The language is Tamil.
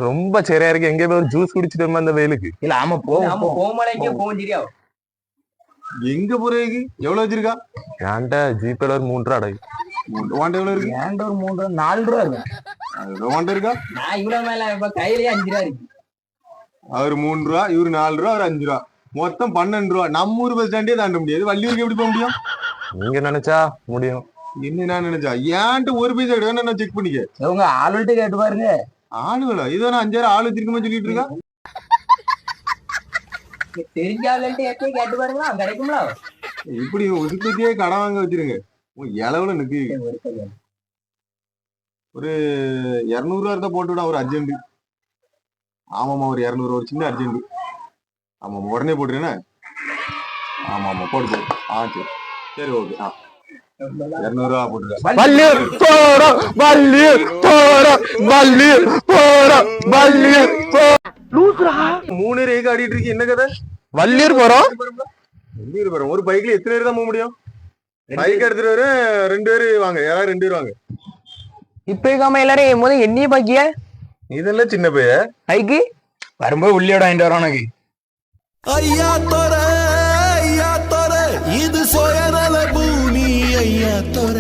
ரொம்ப சரியா இருக்கு. எங்க போய் ஒரு ஜூஸ் குடிச்சிட்டு வருமா அந்த வெயிலுக்கு? இல்ல ஆமா போமலைக்கே போகும் சரியா. எங்க போறீங்க? எவ்வளவு வச்சிருக்கா? என்கிட்ட ஜிபேல ஒரு 3 ரூபா அடகு. எவ்வளவு இருக்கு? ஏன்டா ஒரு 3 ரூபா 4 ரூபா இருக்கு. உன்கிட்ட இருக்கா? நான் இவ்வளவு மேல இப்ப கையிலேயே 5 ரூபா இருக்கு. அவர் 3 ரூபா, இவரு 4 ரூபா, அவர் 5 ரூபா, மொத்தம் 12 ரூபா. நம்ம ஊர் பஸ் ஸ்டாண்டே தாண்ட முடியாது, வள்ளியூருக்கு எப்படி போக முடியும்? நீங்க நினைச்சா முடியும். என்ன நான் நினைச்சா ஏன்ட்டு ஒரு பைசா எடுக்க நான் செக் பண்ணிக்க. உங்க ஆளுகிட்ட கேட்டு பாருங்க. ஆளுகளா? இதோ நான் 5,000 ஆளு வச்சிருக்கமா சொல்லிட்டு இருக்கா. தெரிஞ்ச ஆளுகிட்ட எப்பயும் கேட்டு பாருங்களா, கிடைக்கும்ல. இப்படி ஒதுக்கிட்டே கடன் வாங்க வச்சிருங்க. இளவுல நிக்கு. ஒரு 200 ரூபா இருந்தா போட்டு விட, ஒரு அர்ஜென்ட். ஆமாமா, ஒரு 200 ஒரு சின்ன அர்ஜென்ட். ஆமா உடனே போட்டுருண்ணே. ஆமா ஆமா போட்டு போடு. சரி சரி ஓகே. 200 ரூபா போட்டுருக்கேன். வள்ளியூர் போறோம், வள்ளியூர் போறோம், வள்ளியூர் போறோம், வள்ளியூர் லூசுரா. 3 ரேக ஆடிட்டு இருக்கு. என்ன கதை? வள்ளியூர் போறோம். வள்ளியூர் போறோம். ஒரு பைக்ல எத்தனை பேர் தான் போக முடியும்? பைக் எடுத்துட்டு வர 2 பேரு வாங்க. யாராவது 2 பேர் வாங்க. இப்ப எல்லாரும் முதல் எண்ணிய பாக்கிய இதெல்லாம் சின்ன பைய பைக்கு வரும்போது உள்ளியோட வாங்கிட்டு வரோம் உனக்கு. ஐயா தோர இது சோயநல பூமி ஐயா தோர.